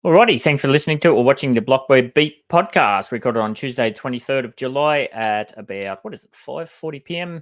Alrighty, thanks for listening to or watching the BlockWeb Beat podcast, recorded on Tuesday, 23rd of July at about, 5:40 p.m.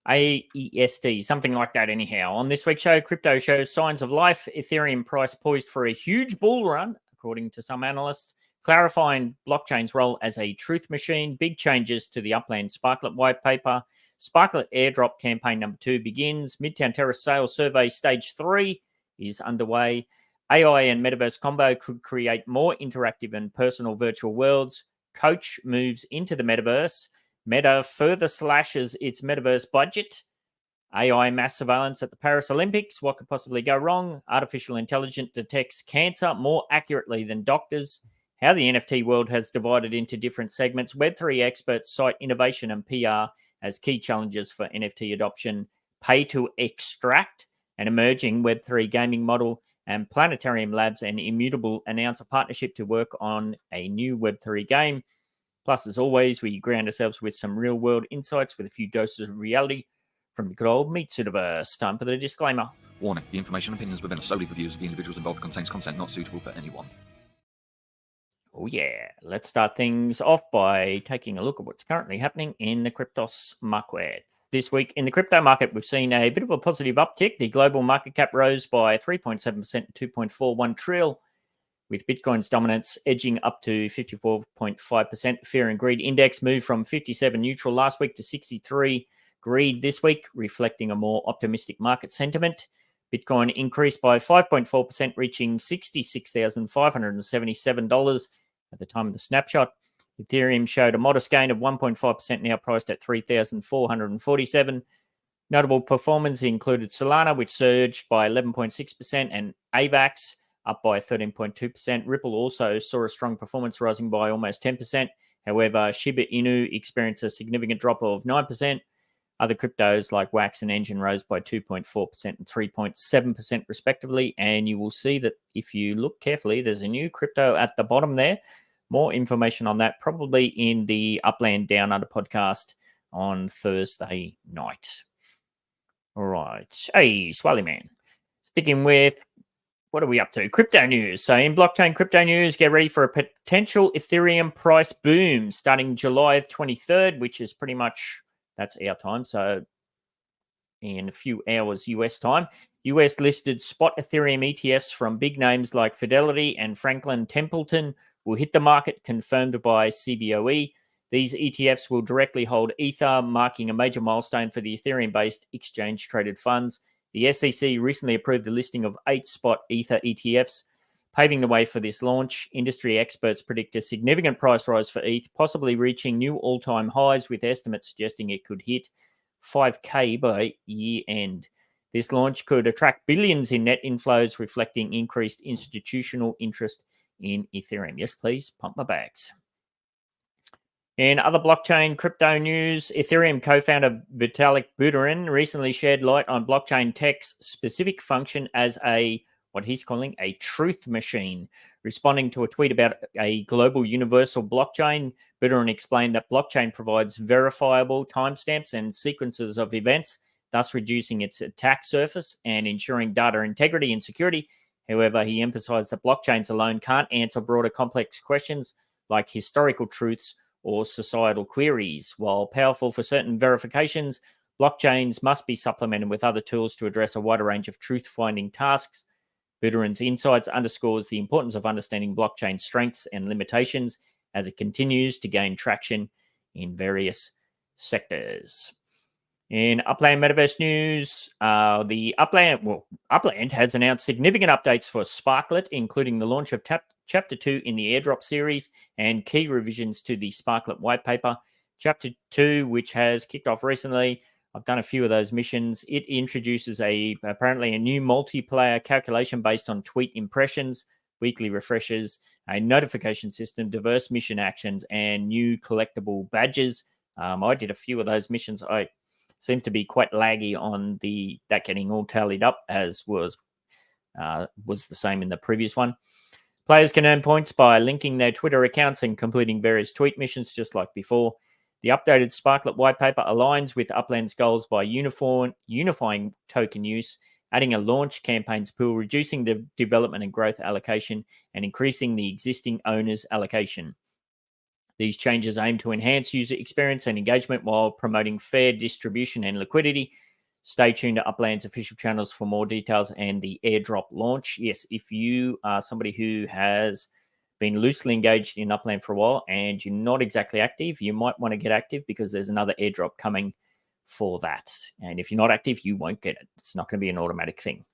AEST, something like that anyhow. On this week's show, crypto shows signs of life, Ethereum price poised for a huge bull run, according to some analysts, clarifying blockchain's role as a truth machine, big changes to the Upland Sparklet white paper, Sparklet airdrop campaign number 2 begins, Midtown Terrace Sale Survey stage 3 is underway, AI and Metaverse combo could create more interactive and personal virtual worlds. Coach moves into the Metaverse. Meta further slashes its Metaverse budget. AI mass surveillance at the Paris Olympics. What could possibly go wrong? Artificial intelligence detects cancer more accurately than doctors. How the NFT world has divided into different segments. Web3 experts cite innovation and PR as key challenges for NFT adoption. Pay to extract, an emerging Web3 gaming model. And Planetarium Labs and Immutable announce a partnership to work on a new Web3 game. Plus, as always, we ground ourselves with some real-world insights with a few doses of reality from the good old Meatsuitaverse. Time for the disclaimer. Warning, the information and opinions within are solely the views of the individuals involved, contains content not suitable for anyone. Oh yeah, let's start things off by taking a look at what's currently happening in the Cryptos market. This week in the crypto market, we've seen a bit of a positive uptick. The global market cap rose by 3.7% to 2.41 trillion, with Bitcoin's dominance edging up to 54.5%. The Fear and Greed Index moved from 57 neutral last week to 63 greed this week, reflecting a more optimistic market sentiment. Bitcoin increased by 5.4%, reaching $66,577 at the time of the snapshot. Ethereum showed a modest gain of 1.5%, now priced at $3,447. Notable performance included Solana, which surged by 11.6%, and AVAX up by 13.2%. Ripple also saw a strong performance, rising by almost 10%. However, Shiba Inu experienced a significant drop of 9%. Other cryptos like Wax and Engine rose by 2.4% and 3.7% respectively. And you will see that if you look carefully, there's a new crypto at the bottom there. More information on that probably in the Upland Down Under podcast on Thursday night. All right. Hey, Swally Man. Sticking with, what are we up to? Crypto news. So in blockchain crypto news, get ready for a potential Ethereum price boom starting July 23rd, which is pretty much, that's our time. So in a few hours US time, US listed spot Ethereum ETFs from big names like Fidelity and Franklin Templeton will hit the market, confirmed by CBOE. These ETFs will directly hold Ether, marking a major milestone for the Ethereum-based exchange-traded funds. The SEC recently approved the listing of 8 spot Ether ETFs, paving the way for this launch. Industry experts predict a significant price rise for ETH, possibly reaching new all-time highs, with estimates suggesting it could hit 5K by year-end. This launch could attract billions in net inflows, reflecting increased institutional interest in Ethereum. Yes, please, pump my bags. In other blockchain crypto news, Ethereum co-founder Vitalik Buterin recently shed light on blockchain tech's specific function as what he's calling a truth machine. Responding to a tweet about a global universal blockchain, Buterin explained that blockchain provides verifiable timestamps and sequences of events, thus reducing its attack surface and ensuring data integrity and security. However, he emphasized that blockchains alone can't answer broader complex questions like historical truths or societal queries. While powerful for certain verifications, blockchains must be supplemented with other tools to address a wider range of truth-finding tasks. Buterin's insights underscores the importance of understanding blockchain strengths and limitations as it continues to gain traction in various sectors. In Upland Metaverse news, Upland has announced significant updates for Sparklet, including the launch of Chapter 2 in the airdrop series and key revisions to the Sparklet white paper. Chapter 2, which has kicked off recently, I've done a few of those missions. It introduces apparently a new multiplayer calculation based on tweet impressions, weekly refreshes, a notification system, diverse mission actions, and new collectible badges. I did a few of those missions. I seem to be quite laggy on that getting all tallied up, as was the same in the previous one. Players can earn points by linking their Twitter accounts and completing various tweet missions, just like before. The updated Sparklet white paper aligns with Upland's goals by unifying token use adding a launch campaigns pool, reducing the development and growth allocation, and increasing the existing owner's allocation. These changes aim to enhance user experience and engagement while promoting fair distribution and liquidity. Stay tuned to Upland's official channels for more details and the airdrop launch. Yes, if you are somebody who has been loosely engaged in Upland for a while and you're not exactly active, you might want to get active because there's another airdrop coming for that. And if you're not active, you won't get it. It's not going to be an automatic thing.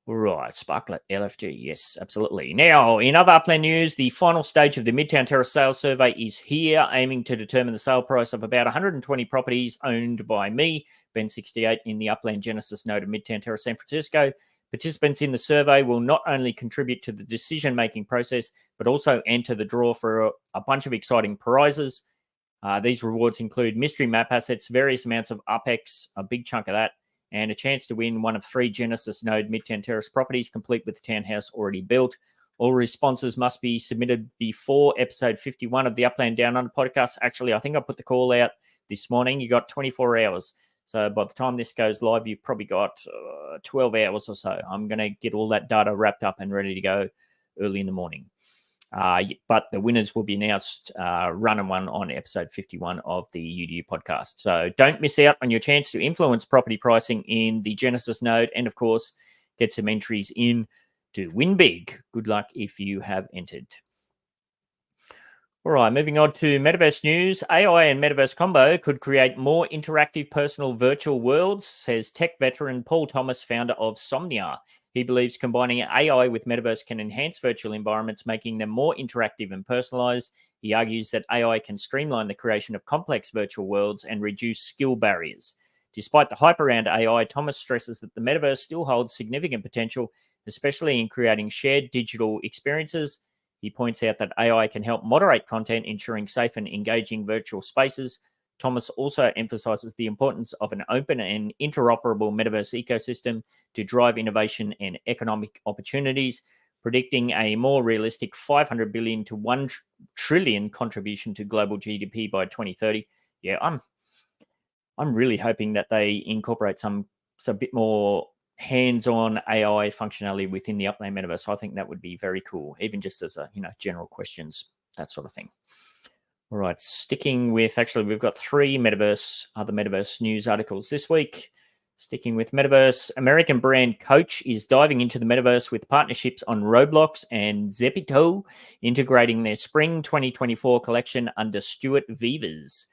Right, Sparklet, LFG, yes, absolutely. Now, in other Upland news, the final stage of the Midtown Terrace Sale Survey is here, aiming to determine the sale price of about 120 properties owned by me, Ben68, in the Upland Genesis node of Midtown Terrace, San Francisco. Participants in the survey will not only contribute to the decision-making process, but also enter the draw for a bunch of exciting prizes. These rewards include mystery map assets, various amounts of UpX, a big chunk of that, and a chance to win one of 3 Genesis node Midtown Terrace properties, complete with the townhouse already built. All responses must be submitted before episode 51 of the Upland Down Under podcast. Actually, I think I put the call out this morning. You got 24 hours. So by the time this goes live, you've probably got 12 hours or so. I'm going to get all that data wrapped up and ready to go early in the morning. But the winners will be announced run and one on episode 51 of the UDU podcast. So don't miss out on your chance to influence property pricing in the Genesis node. And of course, get some entries in to win big. Good luck if you have entered. All right, moving on to Metaverse news. AI and Metaverse combo could create more interactive personal virtual worlds, says tech veteran Paul Thomas, founder of Somnia. He believes combining AI with Metaverse can enhance virtual environments, making them more interactive and personalized. He argues that AI can streamline the creation of complex virtual worlds and reduce skill barriers. Despite the hype around AI, Thomas stresses that the Metaverse still holds significant potential, especially in creating shared digital experiences. He points out that AI can help moderate content, ensuring safe and engaging virtual spaces. Thomas also emphasizes the importance of an open and interoperable Metaverse ecosystem to drive innovation and economic opportunities, predicting a more realistic 500 billion to 1 trillion contribution to global GDP by 2030. Yeah, I'm really hoping that they incorporate some bit more hands-on AI functionality within the Upland Metaverse. I think that would be very cool, even just as a general questions, that sort of thing. All right, sticking with, actually, we've got 3 other Metaverse news articles this week. Sticking with Metaverse, American brand Coach is diving into the Metaverse with partnerships on Roblox and Zepito, integrating their spring 2024 collection under Stuart Vevers.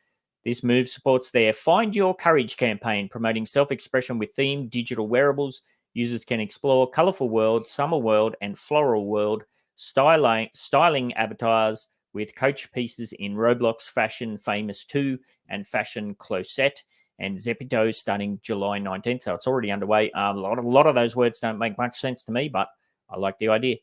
This move supports their Find Your Courage campaign, promoting self-expression with themed digital wearables. Users can explore colorful world, summer world, and floral world styling avatars with Coach pieces in Roblox, Fashion Famous 2, and Fashion Closet, and Zepito starting July 19th. So it's already underway. A lot of those words don't make much sense to me, but I like the idea.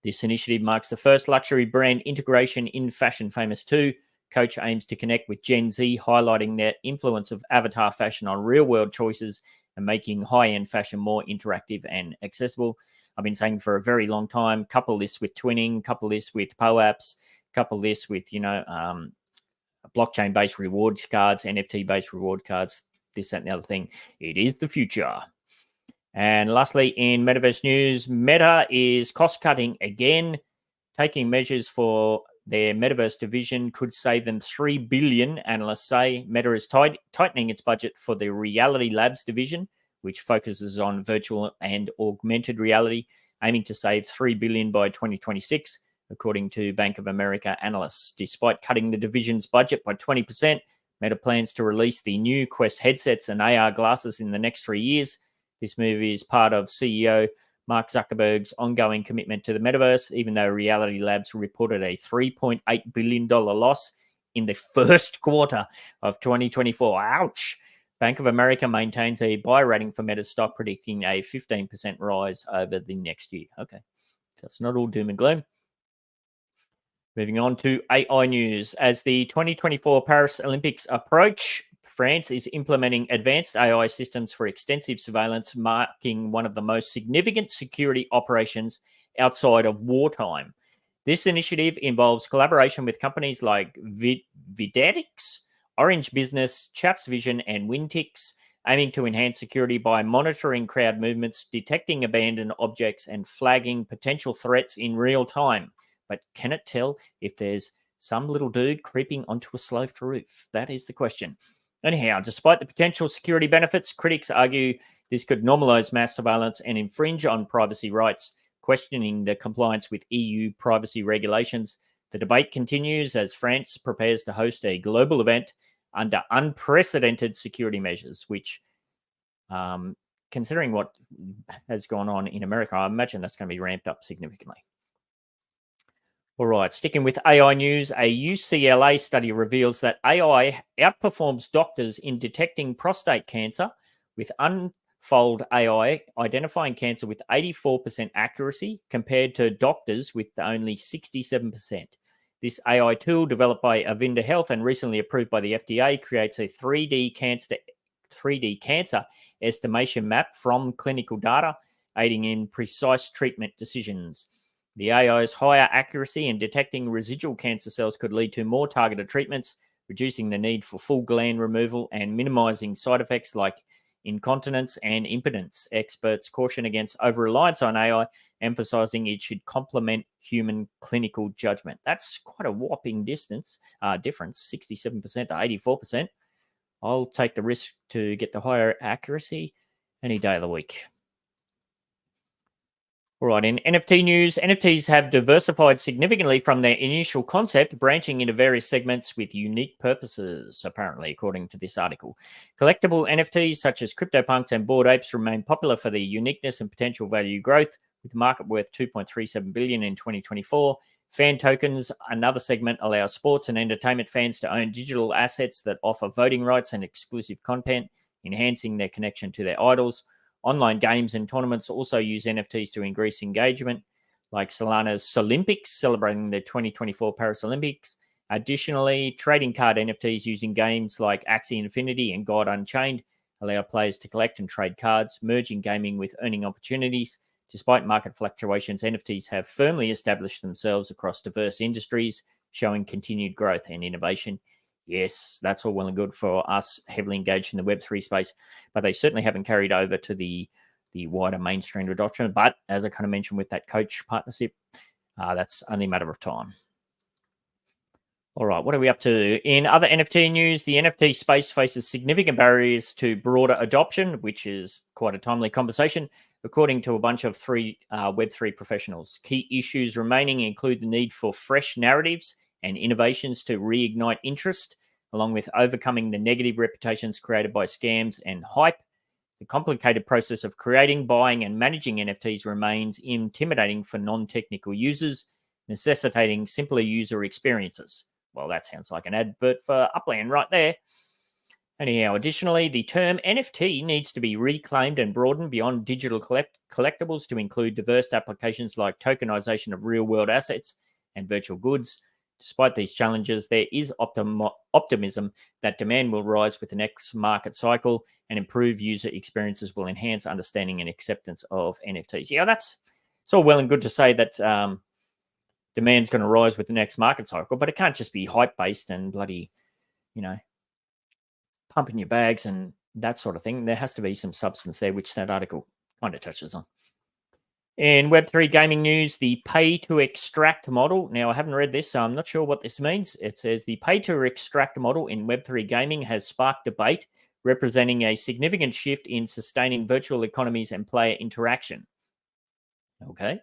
This initiative marks the first luxury brand integration in Fashion Famous 2. Coach aims to connect with Gen Z, highlighting their influence of avatar fashion on real-world choices and making high-end fashion more interactive and accessible. I've been saying for a very long time, couple this with twinning, couple this with POAPs, couple this with, blockchain-based reward cards, NFT-based reward cards, this, that, and the other thing. It is the future. And lastly, in Metaverse news, Meta is cost-cutting again, taking measures for their Metaverse division could save them $3 billion, analysts say. Meta is tightening its budget for the Reality Labs division, which focuses on virtual and augmented reality, aiming to save $3 billion by 2026, according to Bank of America analysts. Despite cutting the division's budget by 20%, Meta plans to release the new Quest headsets and AR glasses in the next 3 years. This move is part of CEO Mark Zuckerberg's ongoing commitment to the Metaverse, even though Reality Labs reported a $3.8 billion loss in the first quarter of 2024. Ouch! Bank of America maintains a buy rating for Meta stock, predicting a 15% rise over the next year. Okay, so it's not all doom and gloom. Moving on to AI news. As the 2024 Paris Olympics approach, France is implementing advanced AI systems for extensive surveillance, marking one of the most significant security operations outside of wartime. This initiative involves collaboration with companies like Videtix, Orange Business, Chaps Vision, and Wintix, aiming to enhance security by monitoring crowd movements, detecting abandoned objects, and flagging potential threats in real time. But can it tell if there's some little dude creeping onto a sloped roof? That is the question. Anyhow, despite the potential security benefits, critics argue this could normalize mass surveillance and infringe on privacy rights, questioning the compliance with EU privacy regulations. The debate continues as France prepares to host a global event under unprecedented security measures, which, considering what has gone on in America, I imagine that's going to be ramped up significantly. All right, sticking with AI news, a UCLA study reveals that AI outperforms doctors in detecting prostate cancer, with Unfold AI identifying cancer with 84% accuracy compared to doctors with only 67%. This AI tool, developed by Avinda Health and recently approved by the FDA, creates a 3D cancer estimation map from clinical data, aiding in precise treatment decisions. The AI's higher accuracy in detecting residual cancer cells could lead to more targeted treatments, reducing the need for full gland removal and minimizing side effects like incontinence and impotence. Experts caution against over-reliance on AI, emphasizing it should complement human clinical judgment. That's quite a whopping difference, 67% to 84%. I'll take the risk to get the higher accuracy any day of the week. All right, in NFT news, NFTs have diversified significantly from their initial concept, branching into various segments with unique purposes, apparently, according to this article. Collectible NFTs such as CryptoPunks and Bored Apes remain popular for their uniqueness and potential value growth, with the market worth $2.37 billion in 2024. Fan tokens, another segment, allow sports and entertainment fans to own digital assets that offer voting rights and exclusive content, enhancing their connection to their idols. Online games and tournaments also use NFTs to increase engagement, like Solana's Solympics, celebrating the 2024 Paris Olympics. Additionally, trading card NFTs using games like Axie Infinity and God Unchained allow players to collect and trade cards, merging gaming with earning opportunities. Despite market fluctuations, NFTs have firmly established themselves across diverse industries, showing continued growth and innovation. Yes, that's all well and good for us heavily engaged in the Web3 space, but they certainly haven't carried over to the wider mainstream adoption. But as I kind of mentioned with that coach partnership, that's only a matter of time. All right, what are we up to? In other NFT news, the NFT space faces significant barriers to broader adoption, which is quite a timely conversation, according to a bunch of Web3 professionals. Key issues remaining include the need for fresh narratives and innovations to reignite interest, along with overcoming the negative reputations created by scams and hype. The complicated process of creating, buying, and managing NFTs remains intimidating for non-technical users, necessitating simpler user experiences. Well, that sounds like an advert for Upland right there. Anyhow, additionally, the term NFT needs to be reclaimed and broadened beyond digital collectibles to include diverse applications like tokenization of real-world assets and virtual goods. Despite these challenges, there is optimism that demand will rise with the next market cycle, and improved user experiences will enhance understanding and acceptance of NFTs. Yeah, it's all well and good to say that demand's going to rise with the next market cycle, but it can't just be hype-based and bloody, pumping your bags and that sort of thing. There has to be some substance there, which that article kind of touches on. In Web3 gaming news, the pay-to-extract model. Now, I haven't read this, so I'm not sure what this means. It says the pay-to-extract model in Web3 gaming has sparked debate, representing a significant shift in sustaining virtual economies and player interaction. Okay.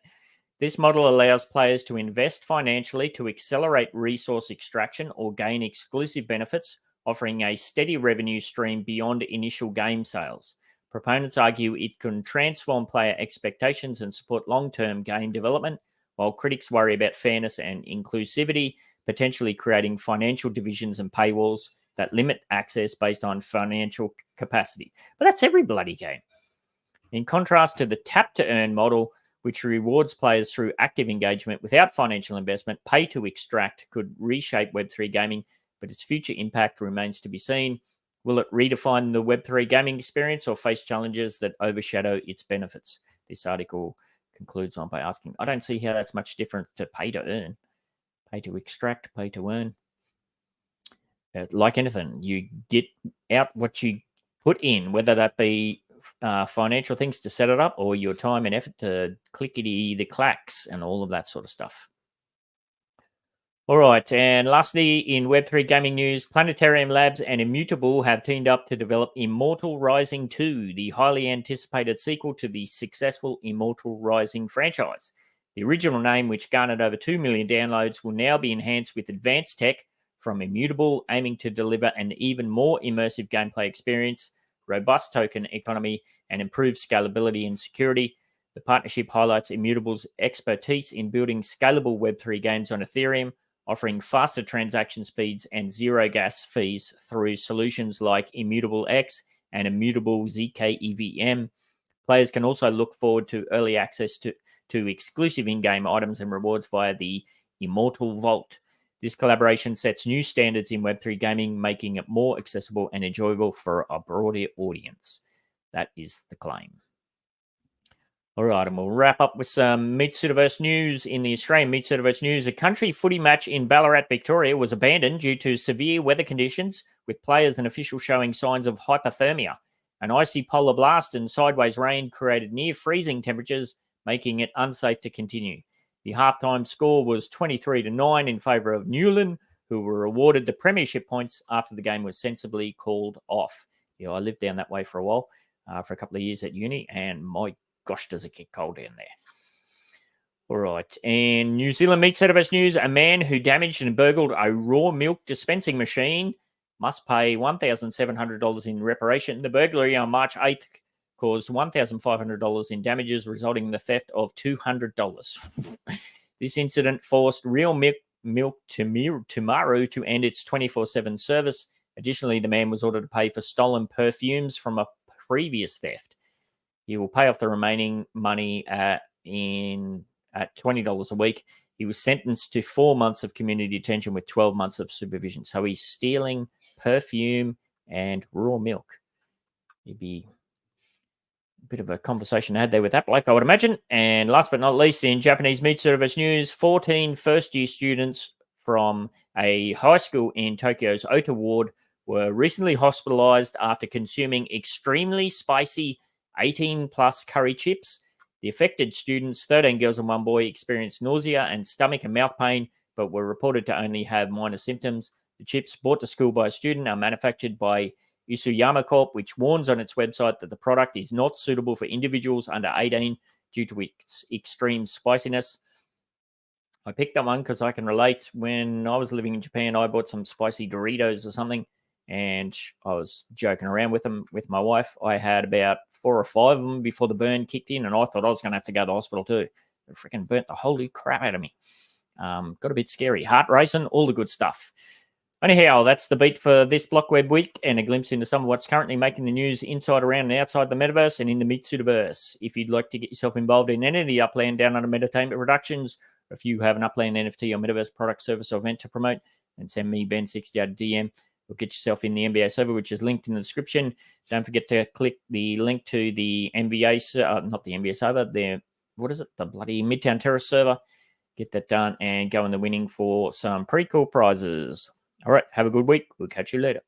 This model allows players to invest financially to accelerate resource extraction or gain exclusive benefits, offering a steady revenue stream beyond initial game sales. Proponents argue it can transform player expectations and support long-term game development, while critics worry about fairness and inclusivity, potentially creating financial divisions and paywalls that limit access based on financial capacity. But that's every bloody game. In contrast to the tap-to-earn model, which rewards players through active engagement without financial investment, pay-to-extract could reshape Web3 gaming, but its future impact remains to be seen. Will it redefine the Web3 gaming experience or face challenges that overshadow its benefits? This article concludes on by asking, I don't see how that's much different to pay to earn. Pay to extract, pay to earn. Like anything, you get out what you put in, whether that be financial things to set it up or your time and effort to clickety the clacks and all of that sort of stuff. All right, and lastly, in Web3 gaming news, Planetarium Labs and Immutable have teamed up to develop Immortal Rising 2, the highly anticipated sequel to the successful Immortal Rising franchise. The original name, which garnered over 2 million downloads, will now be enhanced with advanced tech from Immutable, aiming to deliver an even more immersive gameplay experience, robust token economy, and improved scalability and security. The partnership highlights Immutable's expertise in building scalable Web3 games on Ethereum, offering faster transaction speeds and zero gas fees through solutions like Immutable X and Immutable zkEVM. Players can also look forward to early access to exclusive in-game items and rewards via the Immortal Vault. This collaboration sets new standards in Web3 gaming, making it more accessible and enjoyable for a broader audience. That is the claim. All right, and we'll wrap up with some Meatsuitaverse news. In the Australian Meatsuitaverse news, a country footy match in Ballarat, Victoria was abandoned due to severe weather conditions, with players and officials showing signs of hypothermia. An icy polar blast and sideways rain created near freezing temperatures, making it unsafe to continue. The halftime score was 23-9 in favour of Newland, who were awarded the premiership points after the game was sensibly called off. Yeah, I lived down that way for a while, for a couple of years at uni, and my gosh, does it get cold down there. All right. And New Zealand Meatsuitaverse news, a man who damaged and burgled a raw milk dispensing machine must pay $1,700 in reparation. The burglary on March 8th caused $1,500 in damages, resulting in the theft of $200. This incident forced Real Milk Tumaru to end its 24/7 service. Additionally, the man was ordered to pay for stolen perfumes from a previous theft. He will pay off the remaining money at $20 a week. He was sentenced to 4 months of community detention with 12 months of supervision. So he's stealing perfume and raw milk. It'd be a bit of a conversation I had there with that bloke, I would imagine. And last but not least, in Japanese Meatsuitaverse news, 14 first-year students from a high school in Tokyo's Ota ward were recently hospitalized after consuming extremely spicy 18-plus curry chips. The affected students, 13 girls and 1 boy, experienced nausea and stomach and mouth pain, but were reported to only have minor symptoms. The chips brought to school by a student are manufactured by Isuyama Corp, which warns on its website that the product is not suitable for individuals under 18 due to its extreme spiciness. I picked that one because I can relate. When I was living in Japan, I bought some spicy Doritos or something, and I was joking around with them with my wife. I had about 4 or 5 of them before the burn kicked in, and I thought I was going to have to go to the hospital too. It freaking burnt the holy crap out of me. Got a bit scary. Heart racing, all the good stuff. Anyhow, that's the beat for this BlockWeb week and a glimpse into some of what's currently making the news inside, around, and outside the Metaverse and in the Meatsuitaverse. If you'd like to get yourself involved in any of the Upland Down Under Entertainment productions, or if you have an Upland NFT or Metaverse product, service, or event to promote, then send me Ben60 a DM. Or get yourself in the NBA server, which is linked in the description. Don't forget to click the link to the NBA, not the NBA server, the bloody Midtown Terrace server. Get that done and go in the winning for some pretty cool prizes. All right, have a good week. We'll catch you later.